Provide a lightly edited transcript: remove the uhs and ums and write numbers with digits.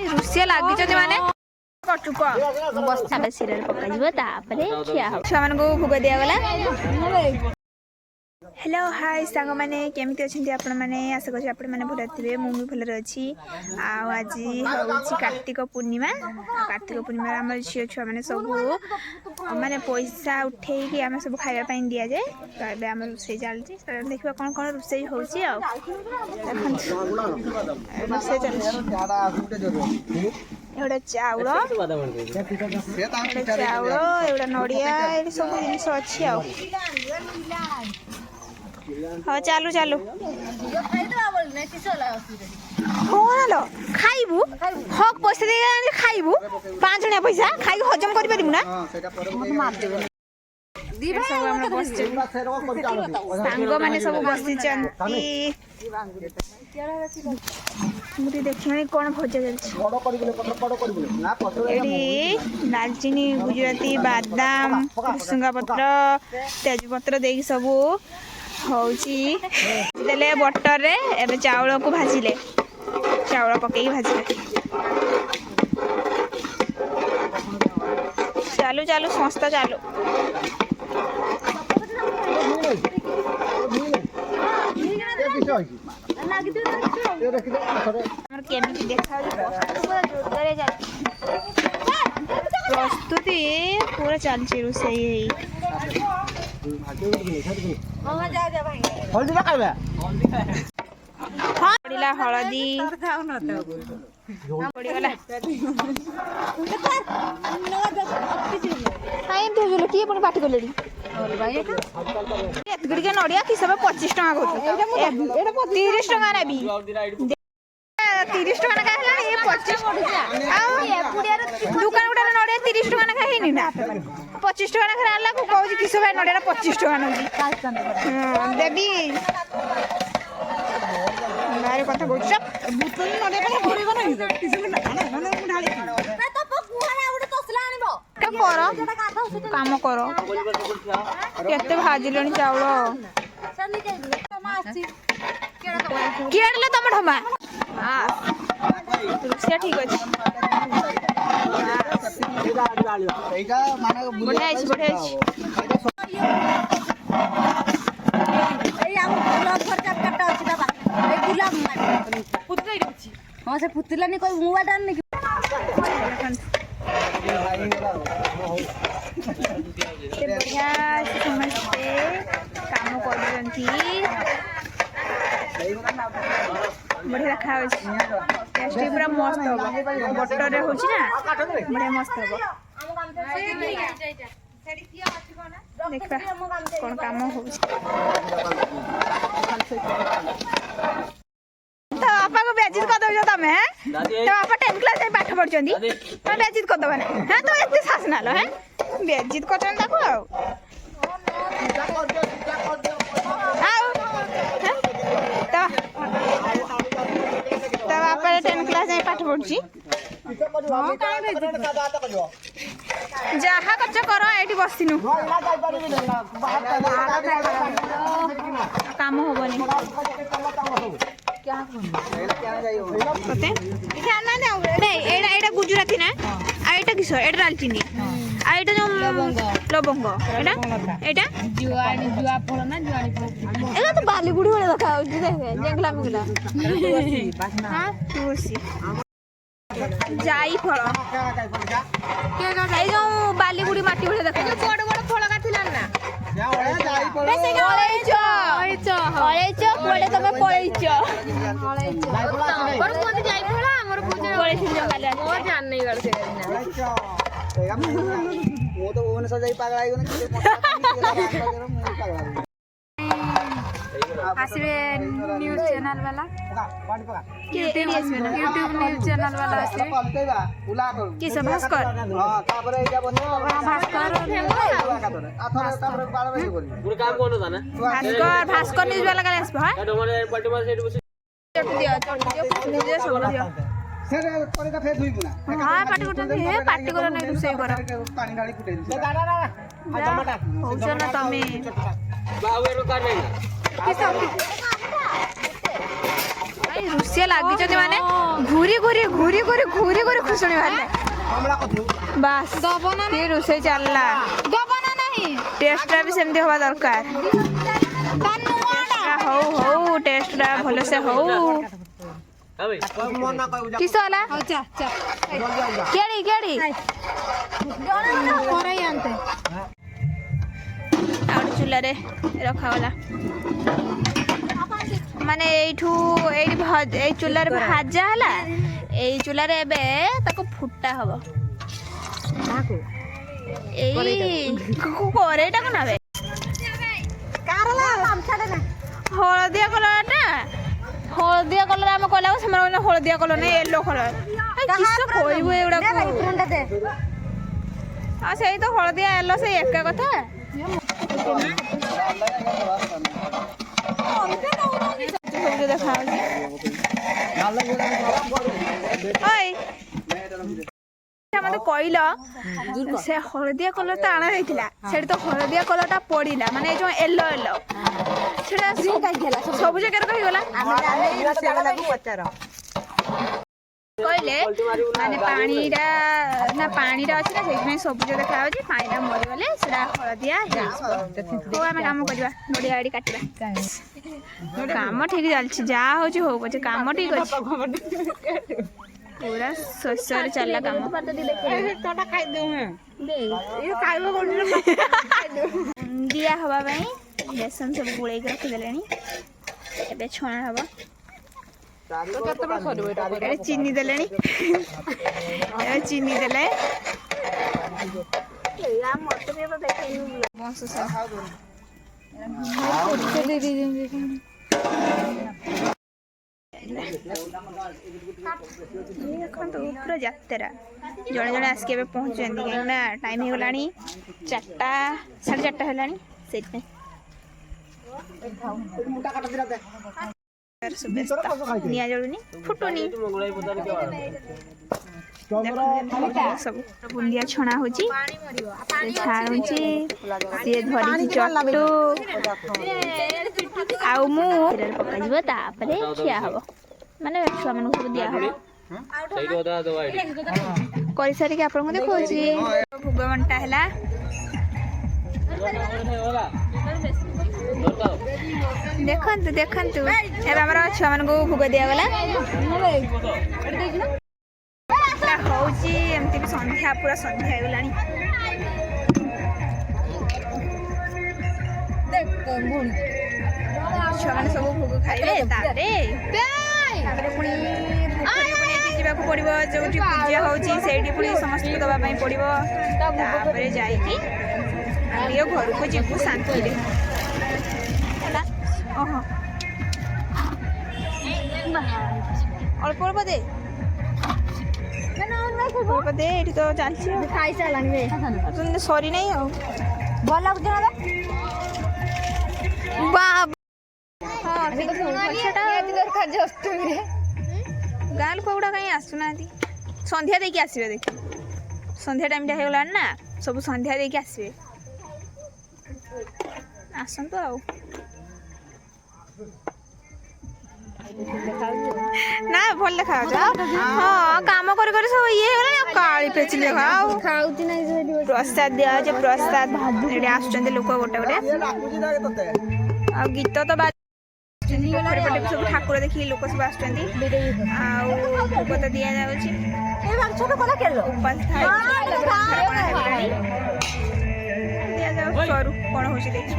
रुषिया लगी माने सिर पकड़ छुआ मान को भोग दिगला। हेलो हाय सांग मैंने केमती अच्छे आपण मैंने आशा करें आपण मैंने भल थे मुझे भल अच्छी। आज हूँ कार्तिक पूर्णिमा। कार्तिक पूर्णिमा आम झील छुआ मैंने सब माने पैसा उठे आम सब खावाई दि जाए। तो ये आम रोसे चलती देखा कौन कौन रोसे होसी एवटा चाउल चाउल एवटा नड़िया सब जिन अच्छी हाँ चालू चालू कौन लो खाइबू हक पैसा दे खाइबू 5 जणिया पैसा खाई हजम कर पारिबू ना सांग मैंने सब बसी मुझे देखिए कौन भजा दालचीनी गुजराती बादाम भुसुंगा पत्र तेजपत्र दे सब होले बटर रे एबे चावल को भाजिले चावल पकई भाजिले चालू चालू संस्था चालू प्रस्तुति पूरा चलती रोसई पड़ा हलदी किए पुणी पार्टी कले नड़िया कि सब 25 टका 30 टका नेबी 30 टका ना ये 25 दुकान गुटा नड़िया 30 टका ना है ना 25 टका ना आनला को कहूँ किस भाई नड़िया 25 टका नौ देवी बाहर कथा काम कर केते भाजिले चाउल किए तुम ढमा रुषिया ठीक अच्छे बढ़िया बढ़िया हाँ से फुतलानी कोई मुआ डाल नहीं बढ़िया समस्ते काम कर बढ़िया रखा पूरा मस्त हम बटर हो बढ़िया मस्त हम देखा कौन काम हो बापा को बेजित कर दो तुम है तो बापा 10 क्लास में पाठ पढ़ तुम बेजित कर दबा हाँ तो एत सास ना है बेजित कर बापा 10 क्लास में पाठ पढ़ी जहा खर्च कर ये बसनु काम हम गुजराती ना आईटा किस एटा दालचीनी आईटा जो लवंग एटा एटा तो बालीगुड़ी वाला देखा जेंगला मिगला हां तुलसी जाई फल ए जो बालीगुड़ी माटी वाला देखा बड़ बड़ फल काथिला ना आसबे न्यूज चैनल वाला यूट्यूब न्यूज चैनल वाला आसबे कि सब भास्कर हां तापर एटा बने भास्कर पूरा काम कोन था ना भास्कर न्यूज वाला का आसबे हां डोमरे पट्टी मार सेट दियो सब दियो सेरे परे का फेस हुई ना हां पार्टी कर नहीं रुसई कर पानी डाली फुटे से दादा ना टमाटा हो ना तमे बावे रो का नहीं रुषिया लगी माने घूरी घूरी घूरी घूरी घूरी घूरी खुशुणी बाहर बस ये रोषे चलला टेस्ट भी सेमती हवा दरकार हो टेस्ट भल से हो किस वाला केड़ी केड़ी आउट चूल्हा रे रखा वाला माने एठू एई चूल्हा रे भाजा हला एई चूल्हा रे एबे ताको फुटा हबो एई कोरेटा को नाबे कारला मामछाडे ना हळदिया कलर आम कहला से हळदिया कलर नहीं येलो कलर किस कहबो एउडा आ सेई तो हळदिया येलो से एका कथा देखा मत कहल से हलदिया कलर तो आना होता से तो हलदिया कलर टा पड़ा माने जो येलो येलो सब जगह कहीगला कहले माने पानीटा ना पानीटा अच्छी ना से सबुज देखा पानीटा मरीगले हलदिया हो आम कम करवा नड़िया गाड़ी काटवा काम ठीक चलती जहाँ हो पचे काम ठीक अच्छे पूरा शोर चलला काम दिया हवा बेसन सब गुड़े रखिदे छणा हम चीनी देले चीनी देले पूरा जातरा जड़े जड़े आसिक पहुँचे कहीं टाइम हो गला 4टा 4:30 है निया जलुनी फुटुनी सब बुंदिया छणा हो छाणुची सी धरी चटू आउ मु पकाइबो तापरे खिया हबो माने छुआ मन को दिया हबो करि सारी के आपन को देखौची भोग बंटा हैला देखंतु देखंतु एबे हमरा छुआ मन को भोग दिया गला होची एमती भी संध्या पूरा संध्या हो गलानी छुआ मन सब भोग खाइबे तारे पुणी जावाक पड़ो जो पूजा होची पुणी समस्त दवा पड़ो तापरे जाइकी घर को जीवु शांति अल्प अल्प दे अल्प दे ये तो चलती सरी नहीं भल गाँ लोक गुड़ा कहीं आसुना संध्या देकी आसबे देख संध्या टाइम टा होगला ना सब संध्या देकी आसबे आसतु ना भल देखा हाँ काम कर सब ये काली पेची देखा प्रसाद दिया प्रसाद आसुच्च लोक गोटे गोटे गीत तो पटे सब ठाकुर देखिए लोक सब आसुच्च भोग तो दि जाऊँ कौन हो देखिए।